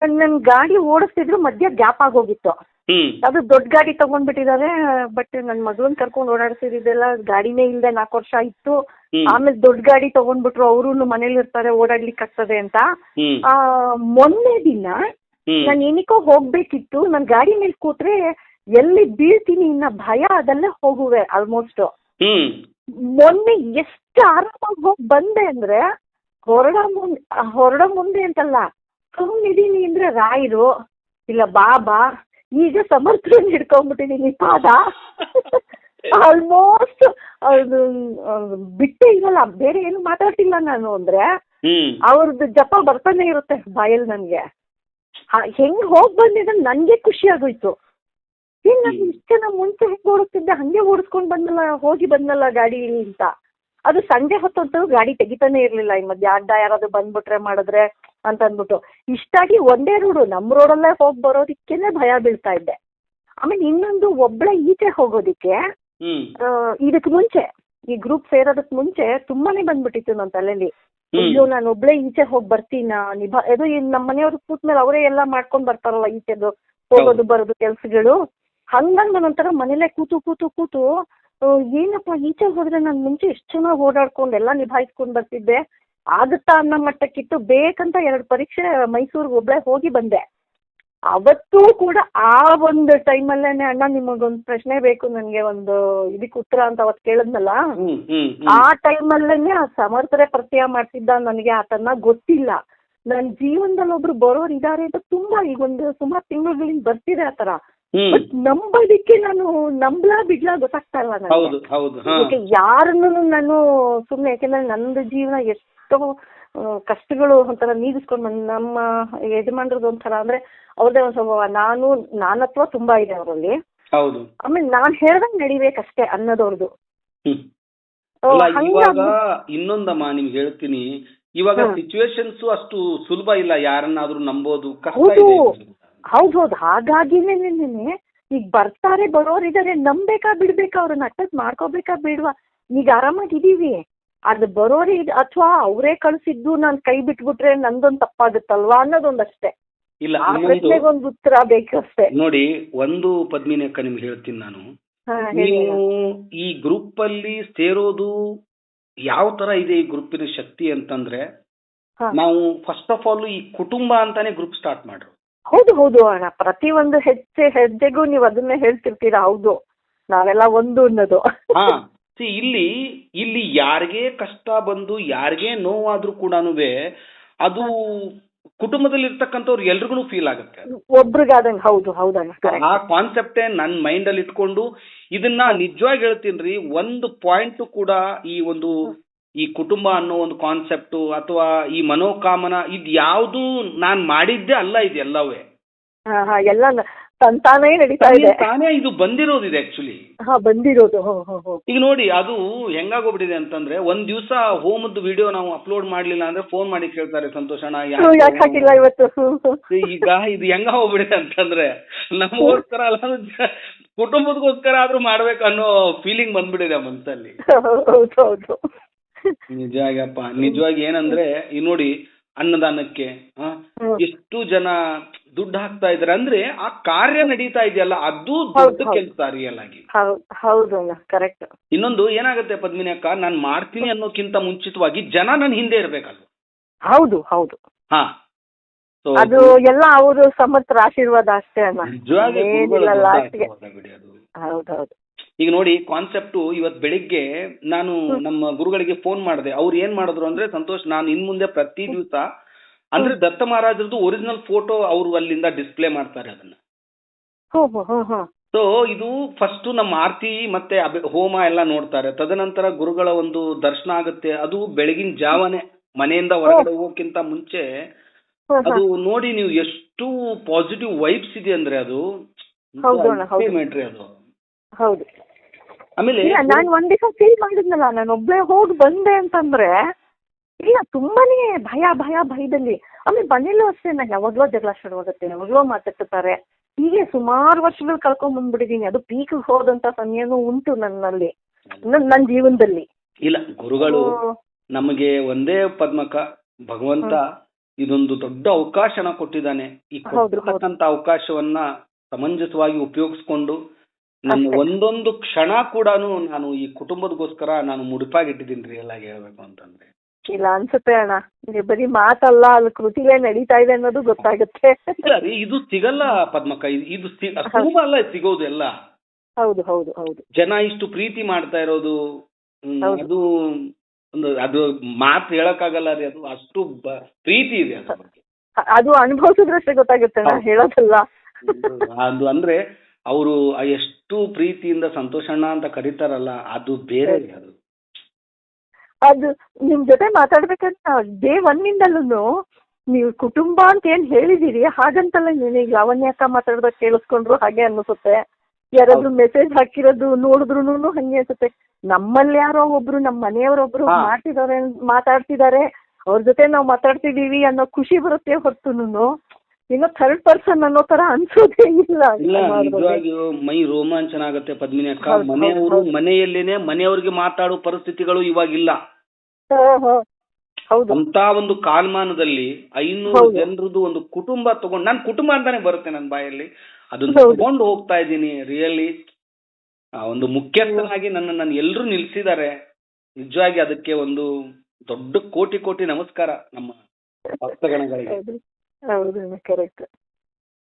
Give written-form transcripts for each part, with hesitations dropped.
ನನ್ ಗಾಡಿ ಓಡಿಸ್ತಿದ್ರು ಮಧ್ಯ ಗ್ಯಾಪ್ ಆಗೋಗಿತ್ತು. ಅದು ದೊಡ್ಡ ಗಾಡಿ ತಗೊಂಡ್ಬಿಟ್ಟಿದ್ದಾರೆ. ಬಟ್ ನನ್ ಮಗಳನ್ ಕರ್ಕೊಂಡು ಓಡಾಡ್ತಿದ್ದೆಲ್ಲ ಗಾಡಿನೇ ಇಲ್ದೆ 4 ವರ್ಷ ಇತ್ತು. ಆಮೇಲೆ ದೊಡ್ಡ ಗಾಡಿ ತಗೊಂಡ್ಬಿಟ್ರು. ಅವರು ಮನೇಲಿ ಇರ್ತಾರೆ, ಓಡಾಡ್ಲಿಕ್ಕೆ ಆಗ್ತದೆ ಅಂತ. ಮೊನ್ನೆ ದಿನ ನಾನು ಏನಕ್ಕೋ ಹೋಗ್ಬೇಕಿತ್ತು. ನನ್ ಗಾಡಿ ಮೇಲೆ ಕೂತ್ರೆ ಎಲ್ಲಿ ಬೀಳ್ತೀನಿ ಇನ್ನ ಭಯ, ಅದಲ್ಲೇ ಹೋಗುವೆ ಆಲ್ಮೋಸ್ಟ್. ಮೊನ್ನೆ ಎಷ್ಟು ಆರಾಮಾಗಿ ಹೋಗಿ ಬಂದೆ ಅಂದ್ರೆ, ಹೊರಡ ಮುಂದೆ ಅಂತಲ್ಲ, ಸುಮ್ಮನಿದೀನಿ ಅಂದ್ರೆ ರಾಯರು ಇಲ್ಲ ಬಾಬಾ, ಈಗ ಸಮರ್ಥನ ಹಿಡ್ಕೊಂಡ್ಬಿಟ್ಟಿದೀನಿ ಪಾದ. ಆಲ್ಮೋಸ್ಟ್ ಅದು ಬಿಟ್ಟೇ ಇರಲ್ಲ, ಬೇರೆ ಏನು ಮಾತಾಡ್ತಿಲ್ಲ ನಾನು ಅಂದ್ರೆ ಅವ್ರದ್ದು ಜಪ ಬರ್ತಾನೆ ಇರುತ್ತೆ ಬಾಯಲ್ಲಿ. ನನ್ಗೆ ಹೆಂಗ್ ಹೋಗ್ ಬಂದಿದ್ರೆ ನನ್ಗೆ ಖುಷಿ ಆಗೋಯ್ತು. ಏನ್ ನಾನು ಇಷ್ಟ ಮುಂಚೆ ಹೆಂಗ್ ಓಡಿಸ್ತಿದ್ದೆ ಹಂಗೆ ಓಡಿಸ್ಕೊಂಡ್ ಹೋಗಿ ಬಂದಲ್ಲ ಗಾಡಿ ಅಂತ. ಅದು ಸಂಜೆ ಹೊತ್ತಂತೂ ಗಾಡಿ ತೆಗಿತಾನೆ ಇರ್ಲಿಲ್ಲ. ಈ ಮಧ್ಯೆ ಅಡ್ಡ ಯಾರಾದ್ರು ಬಂದ್ಬಿಟ್ರೆ ಮಾಡಿದ್ರೆ ಅಂತ ಅಂದ್ಬಿಟ್ಟು ಇಷ್ಟಾಗಿ ಒಂದೇ ರೋಡು, ನಮ್ಮ ರೋಡಲ್ಲೇ ಹೋಗಿ ಬರೋದಿಕ್ಕೇನೆ ಭಯ ಬೀಳ್ತಾ ಇದ್ದೆ. ಆಮೇಲೆ ಇನ್ನೊಂದು, ಒಬ್ಳೆ ಈಚೆ ಹೋಗೋದಿಕ್ಕೆ ಇದಕ್ ಮುಂಚೆ ಈ ಗ್ರೂಪ್ ಸೇರೋದಕ್ ಮುಂಚೆ ತುಂಬಾನೇ ಬಂದ್ಬಿಟ್ಟಿತ್ತು ನನ್ನ ತಲೆಯಲ್ಲಿ. ಅಯ್ಯೋ ನಾನು ಒಬ್ಳೆ ಈಚೆ ಹೋಗಿ ಬರ್ತೀನ ಅದು ನಮ್ಮ ಮನೆಯವ್ರು ಕೂತ್ಮೇಲೆ ಅವರೇ ಎಲ್ಲಾ ಮಾಡ್ಕೊಂಡ್ ಬರ್ತಾರಲ್ಲ ಈಚೆದು ಹೋಗೋದು ಬರೋದು ಕೆಲ್ಸಗಳು. ಹಂಗಂಗ್ ಒಂಥರ ಮನೇಲೆ ಕೂತು ಏನಪ್ಪ ಈಚೆ ಹೋದ್ರೆ ನಾನು ಮುಂಚೆ ಎಷ್ಟು ಚೆನ್ನಾಗಿ ಓಡಾಡ್ಕೊಂಡು ಎಲ್ಲ ನಿಭಾಯಿಸ್ಕೊಂಡ್ ಬರ್ತಿದ್ದೆ, ಆಗುತ್ತಾ ಅನ್ನೋ ಮಟ್ಟಕ್ಕಿತ್ತು. ಬೇಕಂತ 2 ಪರೀಕ್ಷೆ ಮೈಸೂರಿಗೆ ಒಬ್ಳೆ ಹೋಗಿ ಬಂದೆ. ಅವತ್ತೂ ಕೂಡ ಆ ಒಂದು ಟೈಮಲ್ಲೇನೆ, ಅಣ್ಣ ನಿಮಗೊಂದು ಪ್ರಶ್ನೆ ಬೇಕು ನನಗೆ, ಒಂದು ಇದಕ್ಕೆ ಉತ್ತರ ಅಂತ ಅವತ್ತು ಕೇಳಿದ್ನಲ್ಲ, ಆ ಟೈಮಲ್ಲೇನೆ ಆ ಸಮರ್ಥರೆ ಪ್ರತ್ಯಯ ಮಾಡ್ತಿದ್ದ ನನಗೆ. ಆತನ ಗೊತ್ತಿಲ್ಲ ನನ್ನ ಜೀವನದಲ್ಲಿ ಒಬ್ರು ಬರೋರು ಇದಾರೆ ಅಂತ ತುಂಬಾ ಈಗ ಒಂದು ಸುಮಾರು ತಿಂಗಳಿಂದ ಬರ್ತಿದೆ ಆತರ. ಬಟ್ ನಂಬೋದಿಕ್ಕೆ ನಾನು ನಂಬ್ಲಾ ಬಿಡ್ಲಾ ಗೊತ್ತಾಗ್ತಾ ಇಲ್ಲ ನನಗೆ. ಯಾರನ್ನು ನಾನು ಸುಮ್ಮನೆ, ಯಾಕೆಂದ್ರೆ ನಂದು ಜೀವನ ಎಷ್ಟೋ ಕಷ್ಟಗಳು ಒಂಥರ ನೀಗಿಸ್ಕೊಂಡು ಬಂದು, ನಮ್ಮ ಯಜಮಾನ್ರದ್ದು ಒಂಥರ ಅಂದ್ರೆ ಅವ್ರದೇ ಒಂದು ಸ್ವಭಾವ, ನಾನತ್ವ ತುಂಬಾ ಇದೆ ಅವರಲ್ಲಿ. ಆಮೇಲೆ ನಾನ್ ಹೇಳ್ದಂಗ್ ನಡಿಬೇಕಷ್ಟೇ ಅನ್ನೋದವ್ರದ್ದು. ಇನ್ನೊಂದಮ್ಮ ನಿಮ್ಗೆ ಹೇಳ್ತೀನಿ, ಇವಾಗ ಸಿಚುವೇಶನ್ಸ್ ಅಷ್ಟು ಸುಲಭ ಇಲ್ಲ, ಯಾರನ್ನಾದ್ರೂ ನಂಬೋದು ಕಷ್ಟ ಇದೆ. ಹೌದೌದು, ಹಾಗಾಗಿನೇ ಈಗ ಬರ್ತಾರೆ ಬರೋರಿದ್ದಾರೆ, ನಂಬೇಕಾ ಬಿಡ್ಬೇಕಾ, ಅವ್ರನ್ನ ಅಟ್ಯಾಚ್ ಮಾಡ್ಕೋಬೇಕಾ ಬೇಡವಾ, ಈಗ ಆರಾಮಾಗಿದೀವಿ. ಅದು ಬರೋರಿ ಅಥವಾ ಅವರೇ ಕಳ್ಸಿದ್ದು ನಾನು ಕೈ ಬಿಟ್ಬಿಟ್ರೆ ನಂದೊಂದು ತಪ್ಪಾಗುತ್ತಲ್ವಾ ಅನ್ನೋದೊಂದಷ್ಟೇ. ಇಲ್ಲ, ಪ್ರಶ್ನೆಗೊಂದು ಉತ್ತರ ಬೇಕು ಅಷ್ಟೇ. ನೋಡಿ, ಒಂದು ಪದ್ಮಿನಿ ಅಕ್ಕ ನಿಮ್ಗೆ ಹೇಳ್ತೀನಿ ನಾನು, ನೀವು ಈ ಗ್ರೂಪ್ ಅಲ್ಲಿ ಸೇರೋದು ಯಾವ ತರ ಇದೆ ಈ ಗ್ರೂಪಿನ ಶಕ್ತಿ ಅಂತಂದ್ರೆ, ನಾವು ಫಸ್ಟ್ ಆಫ್ ಆಲ್ ಈ ಕುಟುಂಬ ಅಂತಾನೆ ಗ್ರೂಪ್ ಸ್ಟಾರ್ಟ್ ಮಾಡ್ರು. ಹೌದು ಅಣ್ಣ, ಪ್ರತಿ ಒಂದು ಹೆಜ್ಜೆಗೂ ನೀವು ಅದನ್ನೇ ಹೇಳ್ತಿರ್ತೀರಾ. ಹೌದು, ನಾವೆಲ್ಲ ಒಂದು ಅನ್ನೋದು. ಇಲ್ಲಿ ಯಾರಿಗೇ ಕಷ್ಟ ಬಂದು ಯಾರಿಗೇ ನೋವಾದ್ರೂ ಕೂಡ ಅದು ಕುಟುಂಬದಲ್ಲಿ ಇರ್ತಕ್ಕಂಥವ್ರು ಎಲ್ರಿಗೂ ಫೀಲ್ ಆಗುತ್ತೆ, ಒಬ್ರಿಗಾದಂಗೆ. ಹೌದಣ್ಣ, ಆ ಕಾನ್ಸೆಪ್ಟೇ ನನ್ನ ಮೈಂಡ್ ಅಲ್ಲಿ ಇಟ್ಕೊಂಡು ಇದನ್ನ ನಿಜವಾಗಿ ಹೇಳ್ತೀನಿ. ಒಂದು ಪಾಯಿಂಟ್ ಕೂಡ ಈ ಕುಟುಂಬ ಅನ್ನೋ ಒಂದು ಕಾನ್ಸೆಪ್ಟ್ ಅಥವಾ ಈ ಮನೋಕಾಮನ ಇದು ಯಾವುದು ನಾನು ಮಾಡಿದ್ದೆ ಅಲ್ಲ, ಇದೆಲ್ಲವೇ ಎಲ್ಲ ತಂತಾನೇ ನಡೀತಾ ಇದೆ, ತಾನೇ ಇದು ಬಂದಿರೋದಿದೆ ಆಕ್ಚುಲಿ. ಬಂದಿರೋದು. ಈಗ ನೋಡಿ, ಅದು ಹೆಂಗಾಗೋಗ್ಬಿಟ್ಟಿದೆ ಅಂತಂದ್ರೆ, ಒಂದ್ ದಿವಸ ಹೋಮದ್ದು ವಿಡಿಯೋ ನಾವು ಅಪ್ಲೋಡ್ ಮಾಡ್ಲಿಲ್ಲ ಅಂದ್ರೆ ಫೋನ್ ಮಾಡಿ ಕೇಳ್ತಾರೆ, ಸಂತೋಷಣ ಯಾಕೆ ಹಾಕಿಲ್ಲ ಇವತ್ತು. ಈಗ ಇದು ಹೆಂಗ ಹೋಗ್ಬಿಡಿದೆ ಅಂತಂದ್ರೆ, ನಮಗೋಸ್ಕರ ಅಲ್ಲ, ಕುಟುಂಬದಗೋಸ್ಕರ ಆದ್ರೂ ಮಾಡ್ಬೇಕು ಅನ್ನೋ ಫೀಲಿಂಗ್ ಬಂದ್ಬಿಟ್ಟಿದೆ ಮನ್ಸಲ್ಲಿ. ಹೌದು, ನಿಜವಾಗಪ್ಪ, ನಿಜವಾಗಿ ಏನಂದ್ರೆ ಈ ನೋಡಿ, ಅನ್ನದಾನಕ್ಕೆ ಎಷ್ಟು ಜನ ದುಡ್ಡು ಹಾಕ್ತಾ ಇದಾರೆ ಅಂದ್ರೆ ಆ ಕಾರ್ಯ ನಡೀತಾ ಇದೆಯಲ್ಲ, ಅದು ದೊಡ್ಡ ಕೆಲಸ ರಿಯಲ್ ಆಗಿ. ಹೌದು, ಕರೆಕ್ಟ್. ಇನ್ನೊಂದು ಏನಾಗುತ್ತೆ ಪದ್ಮಿನಿ ಅಕ್ಕ, ನಾನ್ ಮಾಡ್ತೀನಿ ಅನ್ನೋಕ್ಕಿಂತ ಮುಂಚಿತವಾಗಿ ಜನ ನನ್ನ ಹಿಂದೆ ಇರ್ಬೇಕಲ್ವ. ಹೌದು, ಅದು ಎಲ್ಲ ಅವರು ಸಮರ್ಥರ ಆಶೀರ್ವಾದ ಅಷ್ಟೇ ಅಣ್ಣ. ನಿಜವಾಗಿ ಹೌದೌದು. ಈಗ ನೋಡಿ, ಕಾನ್ಸೆಪ್ಟ್ ಇವತ್ ಬೆಳಿಗ್ಗೆ ನಾನು ನಮ್ಮ ಗುರುಗಳಿಗೆ ಫೋನ್ ಮಾಡಿದೆ. ಅವ್ರು ಏನ್ ಮಾಡಿದ್ರು ಅಂದ್ರೆ, ಸಂತೋಷ್, ನಾನು ಇನ್ ಮುಂದೆ ಪ್ರತಿ ದಿವಸ ಅಂದ್ರೆ ದತ್ತ ಮಹಾರಾಜರದ್ದು ಒರಿಜಿನಲ್ ಫೋಟೋ ಅವರು ಅಲ್ಲಿಂದ ಡಿಸ್ಪ್ಲೇ ಮಾಡ್ತಾರೆ ಅದನ್ನ. ಸೊ ಇದು ಫಸ್ಟ್ ನಮ್ಮ ಆರತಿ ಮತ್ತೆ ಹೋಮ ಎಲ್ಲ ನೋಡ್ತಾರೆ. ತದನಂತರ ಗುರುಗಳ ಒಂದು ದರ್ಶನ ಆಗುತ್ತೆ. ಅದು ಬೆಳಗಿನ ಜಾವನೆ, ಮನೆಯಿಂದ ಹೊರಗಡೆ ಹೋಗೋಕ್ಕಿಂತ ಮುಂಚೆ. ಅದು ನೋಡಿ ನೀವು ಎಷ್ಟು ಪಾಸಿಟಿವ್ ವೈಬ್ಸ್ ಇದೆ ಅಂದ್ರೆ, ಅದು ಅದು. ಹೌದು. ಆಮೇಲೆ ನಾನು ಒಂದ್ ದಿವಸ ಫೀಲ್ ಮಾಡಿದ್ನಲ್ಲ, ನಾನು ಒಬ್ಳೆ ಹೋಗಿ ಬಂದೆ ಅಂತಂದ್ರೆ, ಇಲ್ಲ ತುಂಬಾನೇ ಭಯದಲ್ಲಿ. ಆಮೇಲೆ ಮನೇಲೂ ಅಷ್ಟೇ, ನಾನು ಯಾವಾಗ್ಲೋ ಜಗಳ ಶುರುವಾಗುತ್ತೆ, ಯಾವಾಗ್ಲೋ ಮಾತಾಡ್ತಾರೆ. ಹೀಗೆ ಸುಮಾರು ವರ್ಷಗಳು ಕಳ್ಕೊಂಡ್ ಬಂದ್ಬಿಟ್ಟಿದೀನಿ. ಅದು ಪೀಕ್ ಹೋದಂತ ಸಮಯನೂ ಉಂಟು ನನ್ನಲ್ಲಿ, ನನ್ನ ಜೀವನದಲ್ಲಿ. ಇಲ್ಲ, ಗುರುಗಳು ನಮಗೆ ಒಂದೇ ಪದ್ಮಕ, ಭಗವಂತ ಇದೊಂದು ದೊಡ್ಡ ಅವಕಾಶನ ಕೊಟ್ಟಿದ್ದಾನೆ. ಈ ಕೊಟ್ಟಿರ್ತಕ್ಕಂಥ ಅವಕಾಶವನ್ನ ಸಮಂಜಸವಾಗಿ ಉಪಯೋಗಿಸ್ಕೊಂಡು ನನ್ನ ಒಂದೊಂದು ಕ್ಷಣ ಕೂಡ ನಾನು ಈ ಕುಟುಂಬದಗೋಸ್ಕರ ನಾನು ಮುಡುಪಾಗಿಟ್ಟಿದ್ದೀನಿ ರಿಯಲ್ ಆಗಿ ಹೇಳ್ಬೇಕು ಅಂತಂದ್ರೆ. ಇಲ್ಲ ಅನ್ಸುತ್ತೆ ಅಣ್ಣ, ಬರೀ ಮಾತಲ್ಲ, ಅಲ್ಲಿ ಕೃತಿಲೇ ನಡೀತಾ ಇದೆ ಅನ್ನೋದು ಗೊತ್ತಾಗುತ್ತೆ. ಇದು ಸಿಗಲ್ಲ ಪದ್ಮಕ್ಕ, ಇದು ಸುಲಭ ಅಲ್ಲ ಸಿಗೋದು ಎಲ್ಲ. ಹೌದು ಹೌದು ಹೌದು. ಜನ ಇಷ್ಟು ಪ್ರೀತಿ ಮಾಡ್ತಾ ಇರೋದು ಅದು ಒಂದು ಅದು ಮಾತು ಹೇಳಕ್ಕಾಗಲ್ಲ ರೀ, ಅದು ಅಷ್ಟು ಪ್ರೀತಿ ಇದೆ ಅದ್ರ ಬಗ್ಗೆ. ಅದು ಅನುಭವಿಸಿದ್ರಷ್ಟೇ ಗೊತ್ತಾಗುತ್ತೆ, ಹೇಳೋದಲ್ಲ. ಅದು ಅಂದ್ರೆ ಅವರು ಎಷ್ಟು ಪ್ರೀತಿಯಿಂದ ಸಂತೋಷಣ್ಣ ಅಂತ ಕರೀತಾರಲ್ಲ, ಅದು ಬೇರೆ. ಅದು ನಿಮ್ ಜೊತೆ ಮಾತಾಡ್ಬೇಕಂತ ಡೇ ಒನ್ನಿಂದಲೂ ನೀವು ಕುಟುಂಬ ಅಂತ ಏನ್ ಹೇಳಿದೀರಿ, ಹಾಗಂತಲ್ಲ ನೀನೀಗ ಲಾವಣ್ಯ ಅಕ್ಕ ಮಾತಾಡ್ದಾಗ ಕೇಳಿಸ್ಕೊಂಡ್ರು ಹಾಗೆ ಅನ್ಸುತ್ತೆ. ಯಾರಾದ್ರೂ ಮೆಸೇಜ್ ಹಾಕಿರೋದು ನೋಡಿದ್ರು ಹಂಗೆ ಅನ್ಸುತ್ತೆ. ನಮ್ಮಲ್ಲಿ ಯಾರೋ ಒಬ್ರು, ನಮ್ಮ ಮನೆಯವರೊಬ್ರು ಮಾತಾಡ್ತಿದ್ದಾರೆ, ಅವ್ರ ಜೊತೆ ನಾವು ಮಾತಾಡ್ತಿದೀವಿ ಅನ್ನೋ ಖುಷಿ ಬರುತ್ತೆ ಹೊರತುನು ಏನೋ ಥರ್ಡ್ ಪರ್ಸನ್ ಅನ್ನೋ ತರ ಅನ್ಸೋದೇ ಇಲ್ಲ. ನಿಜವಾಗಿಯೂ ಮೈ ರೋಮಾಂಚನ ಆಗುತ್ತೆ ಪದ್ಮಿನಿ ಅಕ್ಕ. ಮನೆಯವರು ಮನೆಯಲ್ಲೇನೆ ಮನೆಯವ್ರಿಗೆ ಮಾತಾಡೋ ಪರಿಸ್ಥಿತಿಗಳು ಇವಾಗಿಲ್ಲ. ಅಂತ ಒಂದು ಕಾಲಮಾನದಲ್ಲಿ 500 ಜನರದ್ದು ಒಂದು ಕುಟುಂಬ ತಗೊಂಡು, ನಾನು ಕುಟುಂಬ ಅಂತಾನೆ ಬರುತ್ತೆ ನನ್ನ ಬಾಯಲ್ಲಿ, ಅದನ್ನ ತಗೊಂಡು ಹೋಗ್ತಾ ಇದ್ದೀನಿ. ರಿಯಲಿ ಒಂದು ಮುಖ್ಯಸ್ಥನಾಗಿ ನನ್ನ ಎಲ್ಲರೂ ನಿಲ್ಸಿದ್ದಾರೆ. ನಿಜವಾಗಿ ಅದಕ್ಕೆ ಒಂದು ದೊಡ್ಡ ಕೋಟಿ ಕೋಟಿ ನಮಸ್ಕಾರ ನಮ್ಮ ಭಕ್ತಗಣಗಳಿಗೆ. ಹೌದು ಕರೆಕ್ಟ್.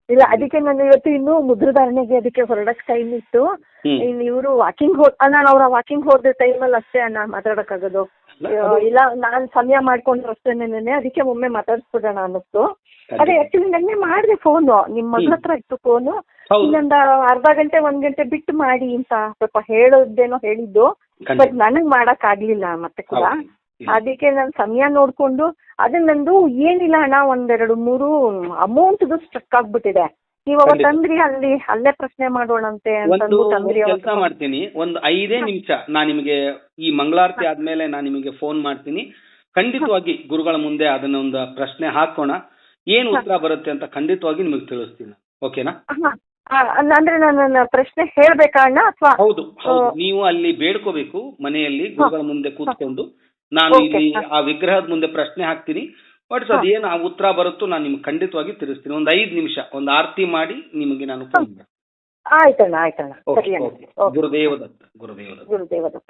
ಇಲ್ಲ ಅದಕ್ಕೆ ನಾನು ಇವತ್ತು ಇನ್ನೂ ಮುದ್ರಧಾರಣೆಗೆ ಅದಕ್ಕೆ ಹೊರಡಕ್ ಟೈಮ್ ಇತ್ತು. ಇನ್ನು ಇವರು ವಾಕಿಂಗ್ ನಾನು ಅವ್ರ ವಾಕಿಂಗ್ ಹೋದ ಟೈಮಲ್ಲಿ ಅಷ್ಟೇ ಅಣ್ಣ ಮಾತಾಡಕ್ಕಾಗೋದು. ಇಲ್ಲ ನಾನು ಸಮಯ ಮಾಡ್ಕೊಂಡು ಅಷ್ಟೇನೆ, ಅದಕ್ಕೆ ಒಮ್ಮೆ ಮಾತಾಡ್ಸ್ಬಿಡೋಣ ಅನ್ನಿಸ್ತು. ಅದೇ ಆಕ್ಚುಲಿ ನೆನ್ನೆ ಮಾಡಿದೆ ಫೋನು, ನಿಮ್ ಮಗಳ ಹತ್ರ ಇತ್ತು ಫೋನು. ಇನ್ನೊಂದು ಅರ್ಧ ಗಂಟೆ 1 ಗಂಟೆ ಬಿಟ್ಟು ಮಾಡಿ ಅಂತ ಸ್ವಲ್ಪ ಹೇಳೋದೇನೋ ಹೇಳಿದ್ದು, ಬಟ್ ನನಗ್ ಮಾಡಕ್ ಆಗ್ಲಿಲ್ಲ ಮತ್ತೆ ಕೂಡ. ಅದಕ್ಕೆ ನಾನು ಸಮಯ ನೋಡ್ಕೊಂಡು ಅದೇ ನಂದು ಏನಿಲ್ಲ ಅಣ್ಣ, 1 2 3 ಅಮೌಂಟ್ದು ಸ್ಟ್ರಕ್ ಆಗ್ಬಿಟ್ಟಿದೆ. ನೀವು ಅವತ್ತು ತಂದ್ರಿ ಅಲ್ಲೇ ಪ್ರಶ್ನೆ ಮಾಡೋಣಂತೆ ಅಂತಂದ್ರಿ. ಕೆಲಸ ಮಾಡ್ತೀನಿ, ಒಂದು 5 ನಿಮಿಷ ನಾನು ನಿಮಗೆ ಈ ಮಂಗಳಾರತಿ ಆದ್ಮೇಲೆ ನಾನು ನಿಮಗೆ ಫೋನ್ ಮಾಡ್ತೀನಿ. ಖಂಡಿತವಾಗಿ ಗುರುಗಳ ಮುಂದೆ ಅದನ್ನ ಒಂದು ಪ್ರಶ್ನೆ ಹಾಕೋಣ, ಏನು ಉತ್ತರ ಬರುತ್ತೆ ಅಂತ ಖಂಡಿತವಾಗಿ ನಿಮಗೆ ತಿಳಿಸ್ತೀನಿ. ಓಕೆನಾ? ಅಂದ್ರೆ ನಾನು ಪ್ರಶ್ನೆ ಹೇಳ್ಬೇಕಾ ಅಣ್ಣ ಅಥವಾ? ಹೌದು, ನೀವು ಅಲ್ಲಿ ಬೇಡ್ಕೋಬೇಕು ಮನೆಯಲ್ಲಿ ಗುರುಗಳ ಮುಂದೆ ಕೂತ್ಕೊಂಡು. ನಾನು ಇಲ್ಲಿ ಆ ವಿಗ್ರಹದ ಮುಂದೆ ಪ್ರಶ್ನೆ ಹಾಕ್ತೀನಿ. ಬಟ್ ಅದೇನು ಆ ಉತ್ತರ ಬರುತ್ತೋ ನಾನು ನಿಮ್ಗೆ ಖಂಡಿತವಾಗಿ ತಿಳಿಸ್ತೀನಿ. ಒಂದು 5 ನಿಮಿಷ ಒಂದು ಆರತಿ ಮಾಡಿ ನಿಮಗೆ ನಾನು ಫೋನ್ ಮಾಡ್ತೀನಿ. ಆಯ್ತಣ್ಣ ಆಯ್ತಣ್ಣ. ಗುರುದೇವ ದತ್ತ. ಗುರುದೇವ ದತ್ತ.